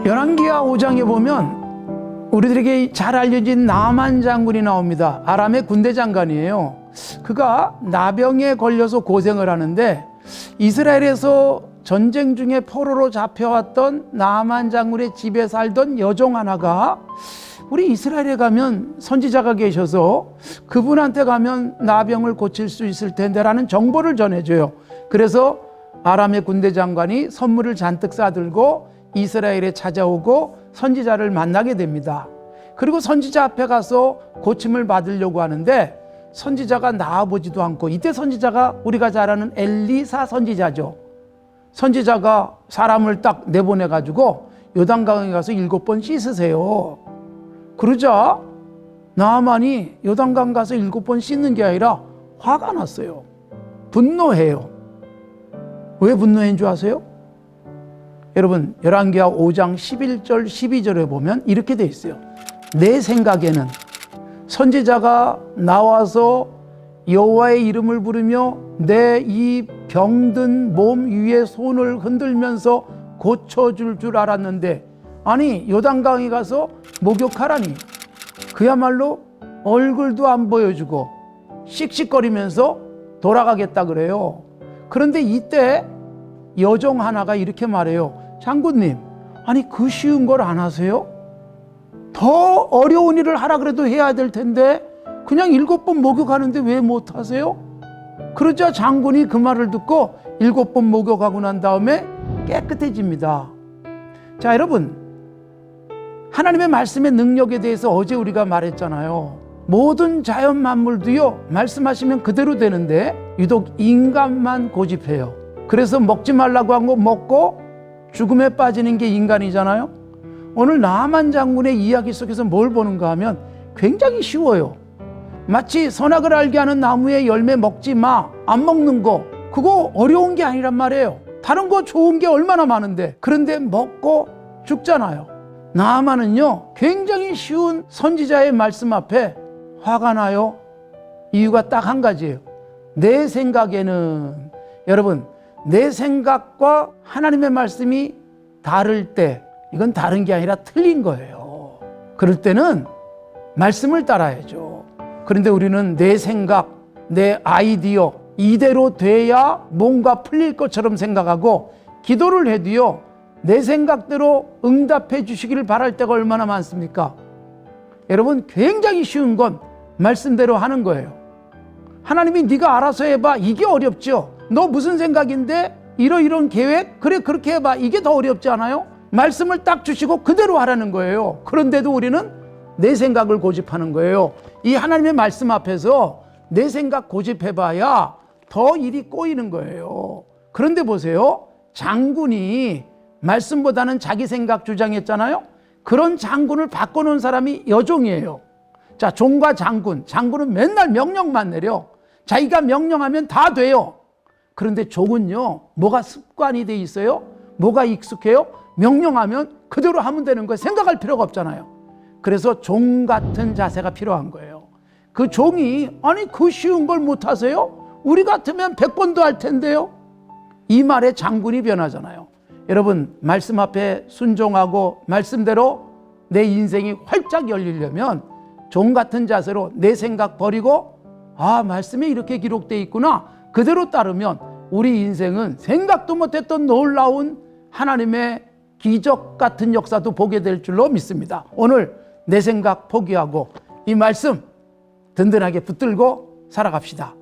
열왕기하 5장에 보면 우리들에게 잘 알려진 나만 장군이 나옵니다. 아람의 군대 장관이에요. 그가 나병에 걸려서 고생을 하는데 이스라엘에서 전쟁 중에 포로로 잡혀왔던 나만 장군의 집에 살던 여종 하나가 우리 이스라엘에 가면 선지자가 계셔서 그분한테 가면 나병을 고칠 수 있을 텐데 라는 정보를 전해줘요. 그래서 아람의 군대 장관이 선물을 잔뜩 싸들고 이스라엘에 찾아오고 선지자를 만나게 됩니다. 그리고 선지자 앞에 가서 고침을 받으려고 하는데 선지자가 나와보지도 않고, 이때 선지자가 우리가 잘 아는 엘리사 선지자죠. 선지자가 사람을 딱 내보내가지고 요단강에 가서 7번 씻으세요. 그러자 나아만이 요단강 가서 7번 씻는 게 아니라 화가 났어요. 분노해요. 왜 분노한 줄 아세요? 여러분, 열왕기하 5장 11절 12절에 보면 이렇게 돼 있어요. 내 생각에는 선지자가 나와서 여호와의 이름을 부르며 내 이 병든 몸 위에 손을 흔들면서 고쳐줄 줄 알았는데, 아니 요단강에 가서 목욕하라니 그야말로 얼굴도 안 보여주고 씩씩거리면서 돌아가겠다 그래요. 그런데 이때 여종 하나가 이렇게 말해요. 장군님, 아니 그 쉬운 걸 안 하세요? 더 어려운 일을 하라 그래도 해야 될 텐데 그냥 7번 목욕하는데 왜 못 하세요? 그러자 장군이 그 말을 듣고 7번 목욕하고 난 다음에 깨끗해집니다. 자, 여러분, 하나님의 말씀의 능력에 대해서 어제 우리가 말했잖아요. 모든 자연 만물도요, 말씀하시면 그대로 되는데 유독 인간만 고집해요. 그래서 먹지 말라고 한 거 먹고 죽음에 빠지는 게 인간이잖아요. 오늘 나만 장군의 이야기 속에서 뭘 보는가 하면 굉장히 쉬워요. 마치 선악을 알게 하는 나무의 열매 먹지 마, 안 먹는 거, 그거 어려운 게 아니란 말이에요. 다른 거 좋은 게 얼마나 많은데, 그런데 먹고 죽잖아요. 나만은요, 굉장히 쉬운 선지자의 말씀 앞에 화가 나요. 이유가 딱 한 가지예요. 내 생각에는, 여러분, 내 생각과 하나님의 말씀이 다를 때, 이건 다른 게 아니라 틀린 거예요. 그럴 때는 말씀을 따라야죠. 그런데 우리는 내 생각, 내 아이디어 이대로 돼야 뭔가 풀릴 것처럼 생각하고, 기도를 해도요, 내 생각대로 응답해 주시기를 바랄 때가 얼마나 많습니까? 여러분, 굉장히 쉬운 건 말씀대로 하는 거예요. 하나님이 네가 알아서 해봐, 이게 어렵죠. 너 무슨 생각인데 이런 계획? 그래, 그렇게 해봐. 이게 더 어렵지 않아요? 말씀을 딱 주시고 그대로 하라는 거예요. 그런데도 우리는 내 생각을 고집하는 거예요. 이 하나님의 말씀 앞에서 내 생각 고집해봐야 더 일이 꼬이는 거예요. 그런데 보세요. 장군이 말씀보다는 자기 생각 주장했잖아요. 그런 장군을 바꿔놓은 사람이 여종이에요. 자, 종과 장군. 장군은 맨날 명령만 내려. 자기가 명령하면 다 돼요. 그런데 종은요, 뭐가 습관이 돼 있어요? 뭐가 익숙해요? 명령하면 그대로 하면 되는 거예요. 생각할 필요가 없잖아요. 그래서 종 같은 자세가 필요한 거예요. 그 종이, 아니 그 쉬운 걸 못 하세요? 우리 같으면 100번도 할 텐데요. 이 말에 장군이 변하잖아요. 여러분, 말씀 앞에 순종하고 말씀대로 내 인생이 활짝 열리려면 종 같은 자세로 내 생각 버리고, 아, 말씀에 이렇게 기록되어 있구나, 그대로 따르면 우리 인생은 생각도 못했던 놀라운 하나님의 기적 같은 역사도 보게 될 줄로 믿습니다. 오늘 내 생각 포기하고 이 말씀 든든하게 붙들고 살아갑시다.